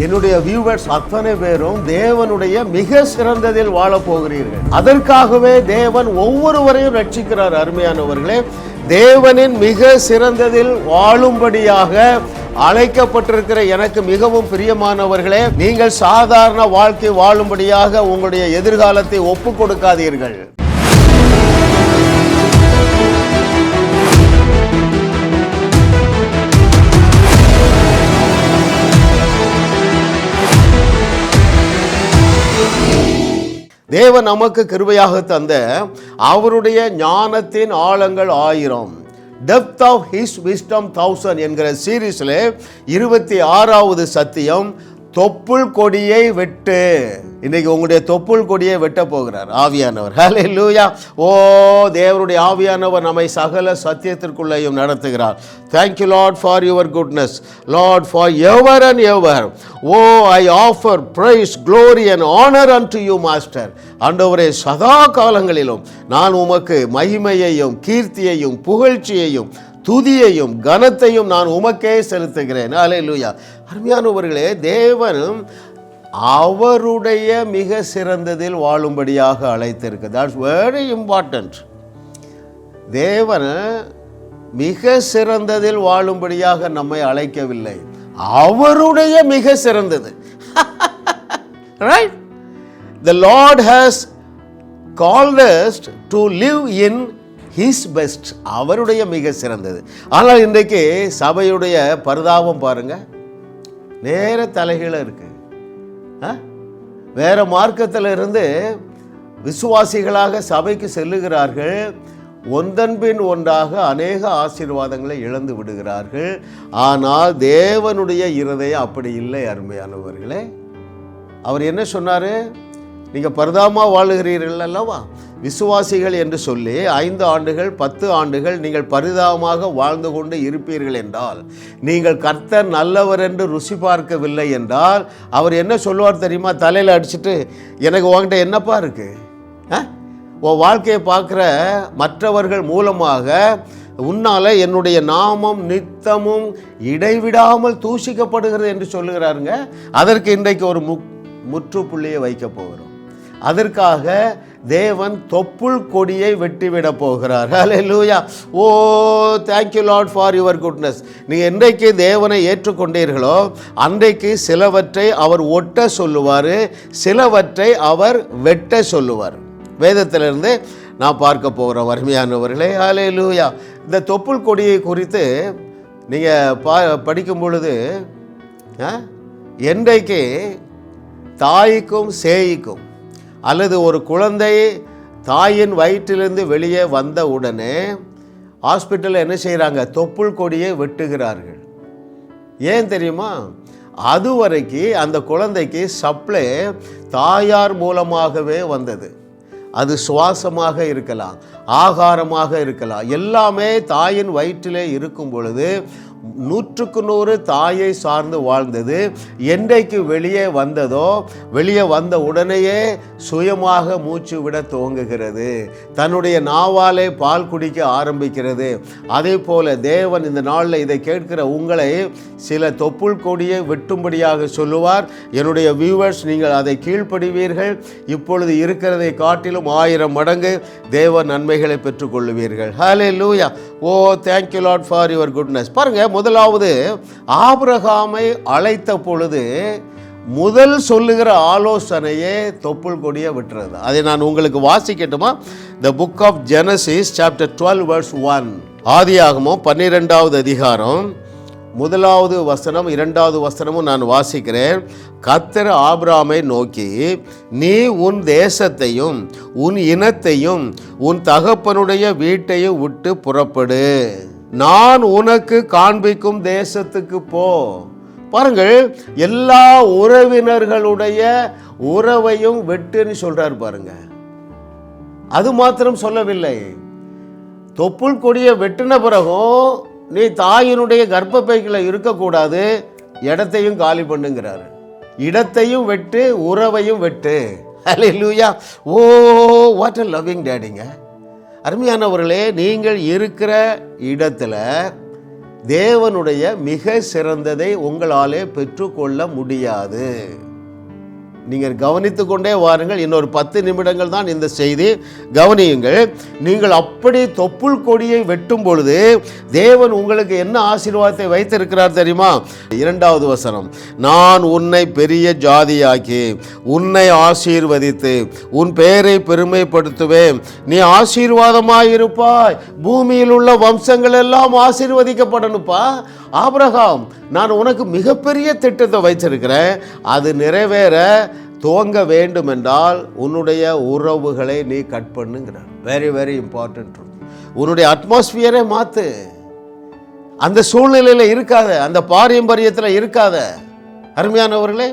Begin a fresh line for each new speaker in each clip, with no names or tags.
என்னுடைய வியூவர்ஸ் அத்தனை பேரும் தேவனுடைய மிக சிறந்ததில் வாழ போகிறீர்கள். அதற்காகவே தேவன் ஒவ்வொருவரையும் ரட்சிக்கிறார். அருமையானவர்களே, தேவனின் மிக சிறந்ததில் வாழும்படியாக அழைக்கப்பட்டிருக்கிற எனக்கு மிகவும் பிரியமானவர்களே, நீங்கள் சாதாரண வாழ்க்கை வாழும்படியாக உங்களுடைய எதிர்காலத்தை ஒப்பு கொடுக்காதீர்கள். தேவன் நமக்கு கிருபையாக தந்த அவருடைய ஞானத்தின் ஆழங்கள் 1000, டெப்த் ஆஃப் ஹிஸ் விஸ்டம் 1000 என்கிற சீரீஸில் 26வது சத்தியம், தொப்புள் கொடியை வெட்டு. இன்னைக்கு உங்களுடைய தொப்புள் கொடியை வெட்ட போகிறார் ஆவியானவர். ஹல்லேலூயா. ஓ, தேவனுடைய ஆவியானவர் நம்மை சகல சத்தியத்திற்குள்ளேயும் நடத்துகிறார். Thank you Lord for your goodness, Lord for ever and ever. Oh, I offer praise, glory and honour unto you master. ஆண்டவரே, சதா காலங்களிலும் நான் உமக்கு மகிமையையும் கீர்த்தியையும் புகழ்ச்சியையும் துதியையும் கனத்தையும் நான் உமக்கே செலுத்துகிறேன். ஹல்லேலூயா. அருமையானவர்களே, தேவன் அவருடைய மிக சிறந்ததில் வாழும்படியாக அழைத்திருக்கு. That's very important. தேவன் மிக சிறந்ததில் வாழும்படியாக நம்மை அழைக்கவில்லை, அவருடைய மிக சிறந்தது. Right? The Lord has called us to live in His best. அவருடைய மிக சிறந்தது. ஆனால் இன்றைக்கு சபையுடைய பரிதாபம் பாருங்க, நேர தலைகீழ இருக்கு. வேற மார்க்கத்தில் இருந்து விசுவாசிகளாக சபைக்கு செல்லுகிறார்கள், ஒன்றன் பின் ஒன்றாக அநேக ஆசீர்வாதங்களை இழந்து விடுகிறார்கள். ஆனால் தேவனுடைய இருதயம் அப்படி இல்லை. அருமையானவர்களே, அவர் என்ன சொன்னார்? நீங்கள் பரிதாபமாக வாழுகிறீர்கள் அல்லவா, விசுவாசிகள் என்று சொல்லி 5 ஆண்டுகள் 10 ஆண்டுகள் நீங்கள் பரிதாபமாக வாழ்ந்து கொண்டு இருப்பீர்கள் என்றால், நீங்கள் கர்த்தர் நல்லவர் என்று ருசி பார்க்கவில்லை என்றால், அவர் என்ன சொல்லுவார் தெரியுமா? தலையில் அடிச்சுட்டு, எனக்கு உங்ககிட்ட என்னப்பா இருக்கு? உன் வாழ்க்கையை பார்க்குற மற்றவர்கள் மூலமாக உன்னால் என்னுடைய நாமம் நித்தமும் இடைவிடாமல் தூஷிக்கப்படுகிறது என்று சொல்லுகிறாருங்க. அதற்கு இன்றைக்கு ஒரு முற்றுப்புள்ளியை வைக்க போகிறோம். அதற்காக தேவன் தொப்புள் கொடியை வெட்டிவிட போகிறார். Hallelujah. Oh, thank you Lord for your goodness. நீங்கள் என்றைக்கு தேவனை ஏற்றுக்கொண்டீர்களோ அன்றைக்கு சிலவற்றை அவர் ஒட்ட சொல்லுவார், சிலவற்றை அவர் வெட்ட சொல்லுவார். வேதத்திலிருந்து நான் பார்க்க போகிறோம். அருமையானவர்களே, ஹல்லேலூயா. இந்த தொப்புள் கொடியை குறித்து நீங்கள் படிக்கும் பொழுது, என்றைக்கு தாய்க்கும் சேய்க்கும் அல்லது ஒரு குழந்தை தாயின் வயிற்றிலிருந்து வெளியே வந்த உடனே ஹாஸ்பிட்டலில் என்ன செய்கிறாங்க? தொப்புள் கொடியை வெட்டுகிறார்கள். ஏன் தெரியுமா? அதுவரைக்கு அந்த குழந்தைக்கு சப்ளை தாயார் மூலமாகவே வந்தது. அது சுவாசமாக இருக்கலாம், ஆகாரமாக இருக்கலாம், எல்லாமே தாயின் வயிற்றிலே இருக்கும் பொழுது 100க்கு 100 தாயை சார்ந்து வாழ்ந்தது. என்றைக்கு வெளியே வந்ததோ, வெளியே வந்த உடனேயே சுயமாக மூச்சு விட துவங்குகிறது, தன்னுடைய நாவாலே பால் குடிக்க ஆரம்பிக்கிறது. அதே போல தேவன் இந்த நாளில் இதை கேட்கிற உங்களை சில தொப்புள் கொடியை வெட்டும்படியாக சொல்லுவார். என்னுடைய வியூவர்ஸ், நீங்கள் அதை கீழ்ப்படிவீர்கள், இப்பொழுது இருக்கிறதை காட்டிலும் 1000 மடங்கு தேவ நன்மைகளை பெற்றுக்கொள்ளுவீர்கள். Hallelujah. Oh, thank you Lord for your goodness. பாருங்க, முதலாவது ஆபிரகாமை அழைத்த பொழுது முதல் சொல்லுகிற ஆலோசனையே தொப்புள் கொடியை விட்டுறது. அதை நான் உங்களுக்கு வாசிக்கட்டுமா? The book of Genesis chapter 12 verse 1. ஆதியாகமம் 12வது அதிகாரம் 1வது வசனம் 2வது வசனமும் நான் வாசிக்கிறேன். கர்த்தர் ஆபிரகாமை நோக்கி, நீ உன் தேசத்தையும் உன் இனத்தையும் உன் தகப்பனுடைய வீட்டையும் விட்டு புறப்படு, நான் உனக்கு காண்பிக்கும் தேசத்துக்கு போ. பாருங்கள், எல்லா உறவினர்களுடைய உறவையும் வெட்டுன்னு சொல்றார். பாருங்க, அது மாத்திரம் சொல்லவில்லை, தொப்புள் கொடியை வெட்டின பிறகும் நீ தாயினுடைய கர்ப்பப்பைக்குள்ள இருக்கக்கூடாது, இடத்தையும் காலி பண்ணுங்கிறாரு. இடத்தையும் வெட்டு, உறவையும் வெட்டு. ஹல்லேலூயா. ஓ, வாட் a loving daddyங்க. அருமையானவர்களே, நீங்கள் இருக்கிற இடத்துல தேவனுடைய மிக சிறந்ததை உங்களாலே பெற்றுக்கொள்ள முடியாது. நீங்கள் கவனித்து கொண்டே வாருங்கள். இன்னொரு 10 நிமிடங்கள் தான் இந்த செய்தி. கவனியுங்கள். நீங்கள் அப்படி தொப்புள் கொடியை வெட்டும் பொழுது தேவன் உங்களுக்கு என்ன ஆசீர்வாதத்தை வைத்திருக்கிறார் தெரியுமா? 2வது வசனம், நான் உன்னை பெரிய ஜாதியாக்கி உன்னை ஆசீர்வதித்து உன் பெயரை பெருமைப்படுத்துவேன், நீ ஆசீர்வாதமாயிருப்பாய், பூமியில் உள்ள வம்சங்கள் எல்லாம் ஆசீர்வதிக்கப்படணுப்பா. ஆபிரகாம், நான் உனக்கு மிகப்பெரிய திட்டத்தை வைச்சிருக்கிறேன், அது நிறைவேற துவங்க வேண்டும் என்றால் உன்னுடைய உறவுகளை நீ கட் பண்ணுங்கிறார். Very very important. உன்னுடைய அட்மாஸ்பியரை மாற்று. அந்த சூழ்நிலையில் இருக்காத, அந்த பாரம்பரியத்தில் இருக்காத. அருமையானவர்களே,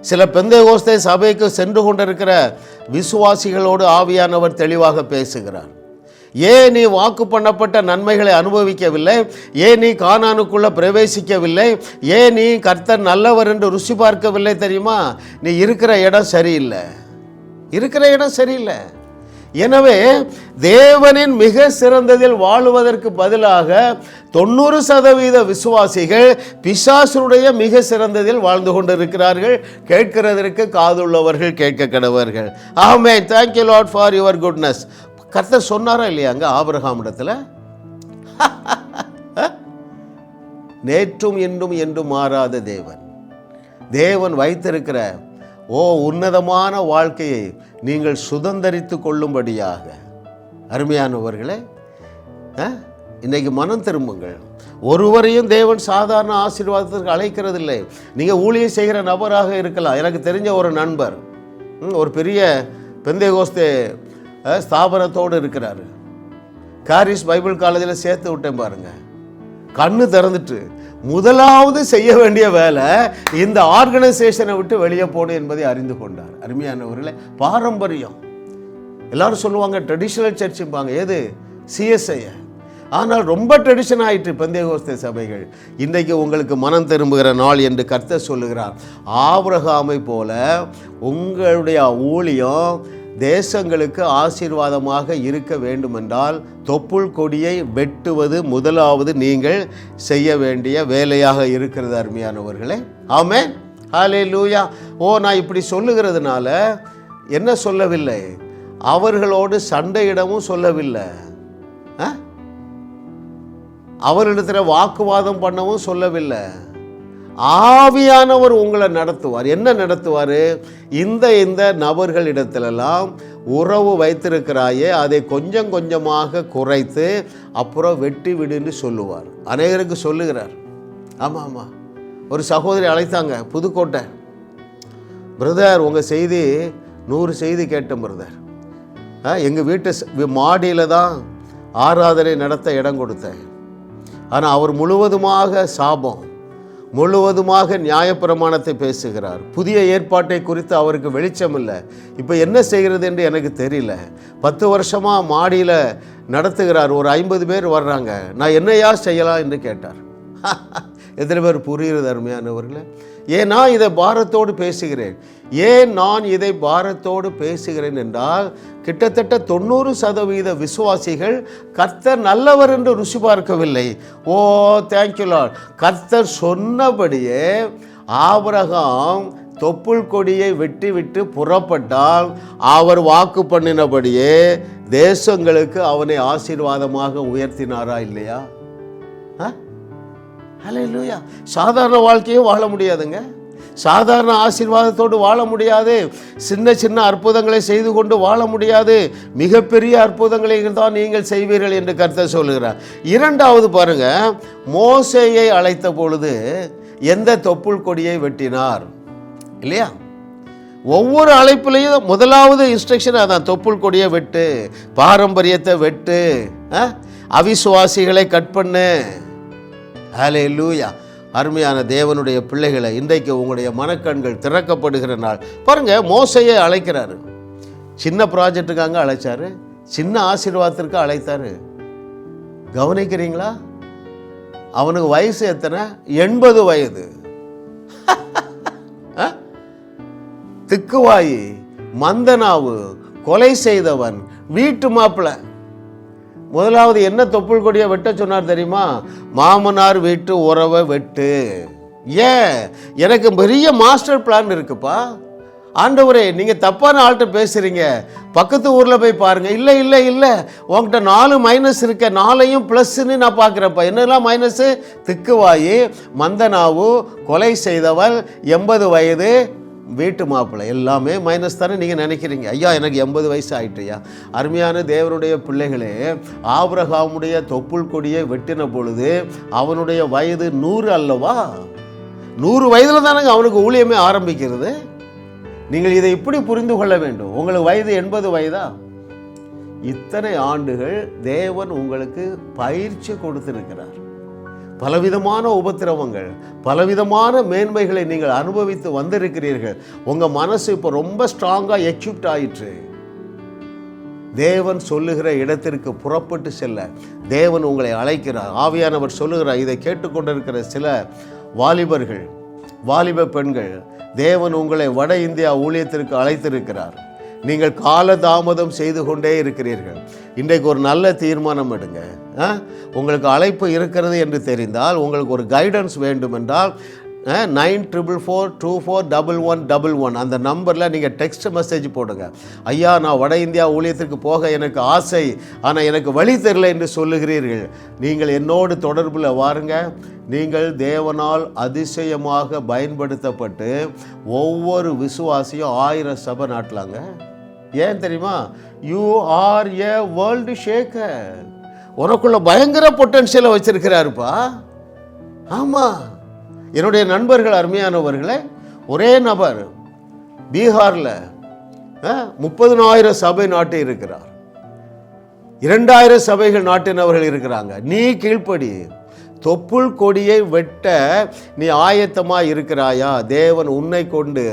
சில பெந்தேகோஸ்தே சபைக்கு சென்று கொண்டிருக்கிற விசுவாசிகளோடு ஆவியானவர் தெளிவாக பேசுகிறார். ஏன் நீ வாக்கு பண்ணப்பட்ட நன்மைகளை அனுபவிக்கவில்லை? ஏன் நீ கானானுக்குள்ள பிரவேசிக்கவில்லை? ஏன் நீ கர்த்தர் நல்லவர் என்று ருசி பார்க்கவில்லை தெரியுமா? நீ இருக்கிற இடம் சரியில்லை, இருக்கிற இடம் சரியில்லை. எனவே தேவனின் மிக சிறந்ததில் வாழுவதற்கு பதிலாக 90% விசுவாசிகள் பிசாசுடைய மிக சிறந்ததில் வாழ்ந்து கொண்டிருக்கிறார்கள். கேட்கிறதற்கு காதுள்ளவர்கள் கேட்க கடவர்கள். ஆமென். Thank you Lord for your goodness. கர்த்தர் சொன்னாரா இல்லையாங்க ஆபிரகாம் இடத்துல? நேற்றும் இன்றும் என்றும் மாறாத தேவன். தேவன் வைத்திருக்கிற உன்னதமான வாழ்க்கையை நீங்கள் சுதந்தரித்து கொள்ளும்படியாக. அருமையானவர்களே, இன்னைக்கு மனம் திரும்புங்கள். ஒருவரையும் தேவன் சாதாரண ஆசீர்வாதத்திற்கு அழைக்கிறதில்லை. நீங்கள் ஊழியம் செய்கிற நபராக இருக்கலாம். எனக்கு தெரிஞ்ச ஒரு நண்பர் ஒரு பெரிய பெந்தேகோஸ்தே ஸ்தாபனத்தோடு இருக்கிறாரு. காரிஸ் பைபிள் காலேஜில் சேர்த்து விட்டேன் பாருங்க. கண்ணு திறந்துட்டு முதலாவது செய்ய வேண்டிய வேலை இந்த ஆர்கனைசேஷனை விட்டு வெளியே போகணும் என்பதை அறிந்து கொண்டார். அருமையானவர்களே, பாரம்பரியம். எல்லாரும் சொல்லுவாங்க ட்ரெடிஷ்னல் சர்ச்சும்பாங்க. ஏது? சிஎஸ்ஐ. ஆனால் ரொம்ப ட்ரெடிஷன் ஆயிட்டு பெந்தேகோஸ்தே சபைகள். இன்றைக்கு உங்களுக்கு மனம் திரும்புகிற நாள் என்று கர்த்தர் சொல்லுகிறார். ஆபிரகாமை போல உங்களுடைய ஊழியம் தேசங்களுக்கு ஆசீர்வாதமாக இருக்க வேண்டுமென்றால் தொப்புள் கொடியை வெட்டுவது முதலாவது நீங்கள் செய்ய வேண்டிய வேலையாக இருக்கிறது. அருமையானவர்களே, ஆமென், ஹல்லேலூயா. நான் இப்படி சொல்லுகிறதுனால என்ன சொல்லவில்லை, அவர்களோடு சண்டையிடவும் சொல்லவில்லை, அவரிடத்தில் வாக்குவாதம் பண்ணவும் சொல்லவில்லை. ஆவியானவர் உங்களை நடத்துவார். என்ன நடத்துவார்? இந்த நபர்களிடத்திலெல்லாம் உறவு வைத்திருக்கிறாயே அதை கொஞ்சம் கொஞ்சமாக குறைத்து அப்புறம் வெட்டி விடுன்னு சொல்லுவார். அநேகருக்கு சொல்லுகிறார். ஆமாம், ஒரு சகோதரி அழைத்தாங்க புதுக்கோட்டை. பிரதர், உங்கள் செய்தி 100 செய்தி கேட்டேன் பிரதர். எங்கள் வீட்டு மாடியில் தான் ஆராதனை நடத்த இடம் கொடுத்தேன். ஆனால் அவர் முழுவதுமாக சாபம், முழுவதுமாக நியாயப்பிரமாணத்தை பேசுகிறார். புதிய ஏற்பாட்டை குறித்து அவருக்கு வெளிச்சம் இல்லை. இப்போ என்ன செய்கிறது என்று எனக்கு தெரியல. 10 வருஷமாக மாடியில் நடத்துகிறார். ஒரு 50 பேர் வர்றாங்க. நான் என்னையா செய்யலாம் என்று கேட்டார். எத்தனை பேர் புரியுறது அருமையானவர்களே? ஏன் நான் இதை பாரத்தோடு பேசுகிறேன்? ஏன் நான் இதை பாரத்தோடு பேசுகிறேன் என்றால் கிட்டத்தட்ட 90% விசுவாசிகள் கர்த்தர் நல்லவர் என்று ருசி பார்க்கவில்லை. Thank you Lord. கர்த்தர் சொன்னபடியே ஆபிரகாம் தொப்புள் கொடியை வெட்டி விட்டு புறப்பட்டால் அவர் வாக்கு பண்ணினபடியே தேசங்களுக்கு அவனை ஆசீர்வாதமாக உயர்த்தினாரா இல்லையா? ஹல்லேலூயா. சாதாரண வாழ்க்கையும் வாழ முடியாதுங்க. சாதாரண ஆசீர்வாதத்தோடு வாழ முடியாது. சின்ன சின்ன அற்புதங்களை செய்து கொண்டு வாழ முடியாது. மிகப்பெரிய அற்புதங்களை தான் நீங்கள் செய்வீர்கள் என்று கர்த்தர் சொல்லுகிறார். 2வது பாருங்க, மோசேயை அழைத்த பொழுது எந்த தொப்புள் கொடியை வெட்டினார் இல்லையா? ஒவ்வொரு அழைப்புலையும் முதலாவது இன்ஸ்ட்ரக்ஷன் அதான், தொப்புள் கொடியை வெட்டு, பாரம்பரியத்தை வெட்டு, அவிசுவாசிகளை கட் பண்ணு. ஹல்லேலூயா. அருமையான தேவனுடைய பிள்ளைகளை, இன்றைக்கு உங்களுடைய மனக்கண்கள் திறக்கப்படுகிற நாள். பாருங்கள், மோசையை அழைக்கிறாரு. சின்ன ப்ராஜெக்டுக்காக அழைச்சாரு, சின்ன ஆசீர்வாதத்திற்கு அழைத்தாரு. கவனிக்கிறீங்களா? அவனுக்கு வயசு எத்தனை? 80 வயது. திக்குவாயி, மந்தனாவு, கொலை செய்தவன், வீட்டு மாப்பிள்ளை. முதலாவது என்ன தொப்புள் கொடியை வெட்ட சொன்னார் தெரியுமா? மாமனார் வீட்டு உறவை வெட்டு. ஏன்? எனக்கு பெரிய மாஸ்டர் பிளான் இருக்குப்பா. ஆண்டவரே, நீங்கள் தப்பான ஆள்கிட்ட பேசுகிறீங்க, பக்கத்து ஊரில் போய் பாருங்கள். இல்லை இல்லை இல்லை, உங்கள்கிட்ட 4 மைனஸ் இருக்க, 4ஐயும் ப்ளஸ்ன்னு நான் பார்க்குறப்ப. என்னெல்லாம் மைனஸு? திக்குவாயி, மந்தனாவு, கொலை செய்தவள், 80 வயது வீட்டு மாப்பிள்ளை, எல்லாமே மைனஸ் தானே நீங்கள் நினைக்கிறீங்க. ஐயா எனக்கு 80 வயசு ஆகிட்டுயா. அருமையான தேவனுடைய பிள்ளைகளே, ஆபிரகாமுடைய தொப்புள் கொடியை வெட்டின பொழுது அவனுடைய வயது 100 அல்லவா? 100 வயதில் தானங்க அவனுக்கு ஊழியமே ஆரம்பிக்கிறது. நீங்கள் இதை இப்படி புரிந்து கொள்ள வேண்டும். உங்களுக்கு வயது 80 வயதா? இத்தனை ஆண்டுகள் தேவன் உங்களுக்கு பயிற்சி கொடுத்திருக்கிறார். பலவிதமான உபத்திரவங்கள், பலவிதமான மேன்மைகளை நீங்கள் அனுபவித்து வந்திருக்கிறீர்கள். உங்கள் மனசு இப்போ ரொம்ப ஸ்ட்ராங்காக எக்யூப்ட் ஆயிற்று. தேவன் சொல்லுகிற இடத்திற்கு புறப்பட்டு செல்ல தேவன் உங்களை அழைக்கிறார். ஆவியானவர் சொல்லுகிறார். இதை கேட்டுக்கொண்டிருக்கிற சில வாலிபர்கள், வாலிப பெண்கள், தேவன் உங்களை வட இந்தியா ஊழியத்திற்கு அழைத்திருக்கிறார். நீங்கள் காலதாமதம் செய்து கொண்டே இருக்கிறீர்கள். இன்றைக்கு ஒரு நல்ல தீர்மானம் எடுங்க. உங்களுக்கு அழைப்பு இருக்கிறது என்று தெரிந்தால், உங்களுக்கு ஒரு கைடன்ஸ் வேண்டும் என்றால் 9444241111 அந்த நம்பரில் நீங்கள் டெக்ஸ்ட் மெசேஜ் போடுங்க. ஐயா, நான் வட இந்தியா ஊழியத்திற்கு போக எனக்கு ஆசை, ஆனால் எனக்கு வழி தெரியல என்று சொல்லுகிறீர்கள். நீங்கள் என்னோடு தொடர்பில் வாருங்க. நீங்கள் தேவனால் அதிசயமாக பயன்படுத்தப்பட்டு ஒவ்வொரு விசுவாசியும் 1000 சபை நாட்டலாங்க. ஏன் தெரியுமா? You are a world Shekar. உனக்குள்ள பயங்கர பொட்டன்ஷியலை வச்சிருக்கிறாருப்பா. ஆமாம், என்னுடைய நண்பர்கள், அருமையானவர்களே, ஒரே நபர் பீகாரில் 30,000 சபை நாட்டு இருக்கிறார். 2000 சபைகள் நாட்டினவர்கள் இருக்கிறாங்க. நீ கீழ்ப்படி. தொப்புள் கொடியை வெட்ட நீ ஆயத்தமாக இருக்கிறாயா? தேவன் உன்னை கொண்டு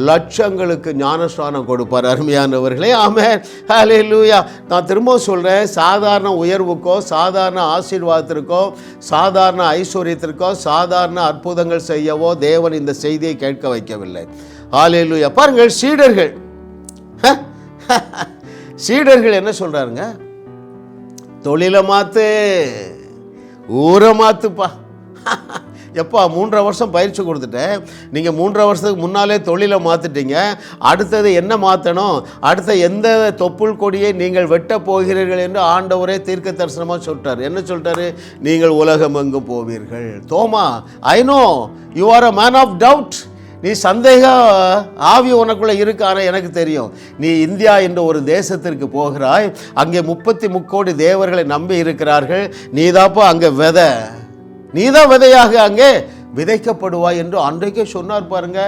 லட்சங்களுக்கு ஞானஸ்நானம் கொடுப்பார். அருமையானவர்களே, ஆமென், ஹல்லேலூயா. நான் திரும்ப சொல்கிறேன், சாதாரண உயர்வுக்கோ, சாதாரண ஆசீர்வாதத்திற்கோ, சாதாரண ஐஸ்வர்யத்திற்கோ, சாதாரண அற்புதங்கள் செய்யவோ தேவன் இந்த செய்தியை கேட்க வைக்கவில்லை. ஹல்லேலூயா. பாருங்கள், சீடர்கள் என்ன சொல்கிறாருங்க? தொழிலை மாற்று, ஊரை மாற்றுப்பா. எப்பா 3.5 வருஷம் பயிற்சி கொடுத்துட்டேன், நீங்கள் 3.5 வருஷத்துக்கு முன்னாலே தொழிலை மாற்றிட்டீங்க. அடுத்தது என்ன மாற்றணும்? அடுத்த எந்த தொப்புள் கொடியை நீங்கள் வெட்ட போகிறீர்கள் என்று ஆண்டவரே தீர்க்க தரிசனமாக சொல்லிட்டார். என்ன சொல்லிட்டாரு? நீங்கள் உலகம் எங்கும் போவீர்கள். தோமா, I know you are a man of doubt. நீ சந்தேக ஆவி உனக்குள்ளே இருக்கு. ஆனால் எனக்கு தெரியும், நீ இந்தியா என்ற ஒரு தேசத்திற்கு போகிறாய். அங்கே 33 கோடி தேவர்களை நம்பி இருக்கிறார்கள். நீதாப்பா அங்கே நீதான் விதையாக அங்கே விதைக்கப்படுவாய் என்று அன்றைக்கே சொன்னார். பாருங்க,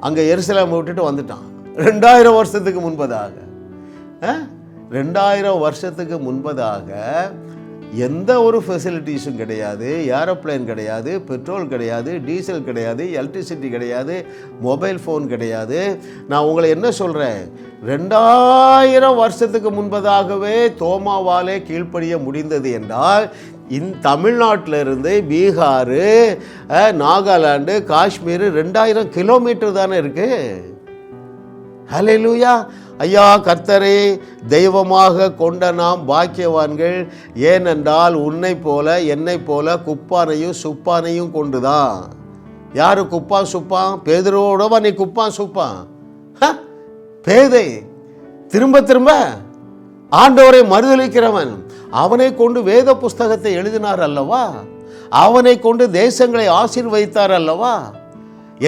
அங்கே எருசலேமை விட்டுட்டு வந்துட்டான். 2000 வருஷத்துக்கு முன்பதாக 2000 வருஷத்துக்கு முன்பதாக எந்த ஒரு ஃபெசிலிட்டிஸும் கிடையாது. ஏரோப்ளேன் கிடையாது, பெட்ரோல் கிடையாது, டீசல் கிடையாது, எலக்ட்ரிசிட்டி கிடையாது, மொபைல் ஃபோன் கிடையாது. நான் உங்களை என்ன சொல்கிறேன், 2000 வருஷத்துக்கு முன்பதாகவே தோமாவாலே கீழ்ப்படிய முடிந்தது என்றால், தமிழ்நாட்டிலிருந்து பீகார், நாகாலாண்டு, காஷ்மீர் 2000 கிலோமீட்டர் தானே இருக்குது. ஹல்லேலூயா. ஐயா, கர்த்தரை தெய்வமாக கொண்ட நாம் பாக்கியவான்கள். ஏனென்றால் உன்னை போல என்னை போல குப்பானையும் சுப்பானையும் கொண்டுதான். யாரு குப்பான் சுப்பான்? பேதுருவோடவா நீ குப்பான் சுப்பான்? பேதை, திரும்ப திரும்ப ஆண்டவரை மறுதலிக்கிறவன். அவனை கொண்டு வேத புஸ்தகத்தை எழுதினார் அல்லவா? அவனை கொண்டு தேசங்களை ஆசீர்வதித்தார் அல்லவா?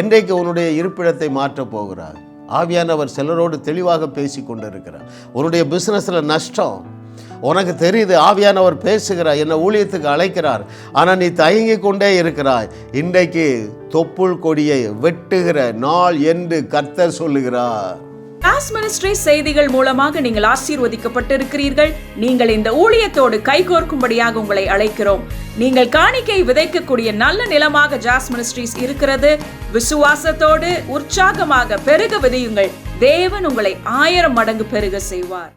என்றைக்கு உன்னுடைய இருப்பிடத்தை மாற்றப் போகிறார்? ஆவியானவர் சிலரோடு தெளிவாக பேசி கொண்டிருக்கிறார். உன்னுடைய பிஸ்னஸில் நஷ்டம் உனக்கு தெரியுது. ஆவியானவர் பேசுகிறார், என்னை ஊழியத்துக்கு அழைக்கிறார். ஆனால் நீ தயங்கி கொண்டே இருக்கிறாய். இன்றைக்கு தொப்புள் கொடியை வெட்டுகிற நாள் என்று கர்த்தர் சொல்லுகிறார்.
ஜாஸ் மினிஸ்ட்ரிஸ் செய்திகள் மூலமாக நீங்கள் ஆசீர்வதிக்கப்பட்டிருக்கிறீர்கள். நீங்கள் இந்த ஊழியத்தோடு கைகோர்க்கும்படியாக உங்களை அழைக்கிறோம். நீங்கள் காணிக்கை விதைக்கக்கூடிய நல்ல நிலமாக ஜாஸ் மினிஸ்ட்ரிஸ் இருக்கிறது. விசுவாசத்தோடு உற்சாகமாக பெருக விதையுங்கள். தேவன் உங்களை 1000 மடங்கு பெருக செய்வார்.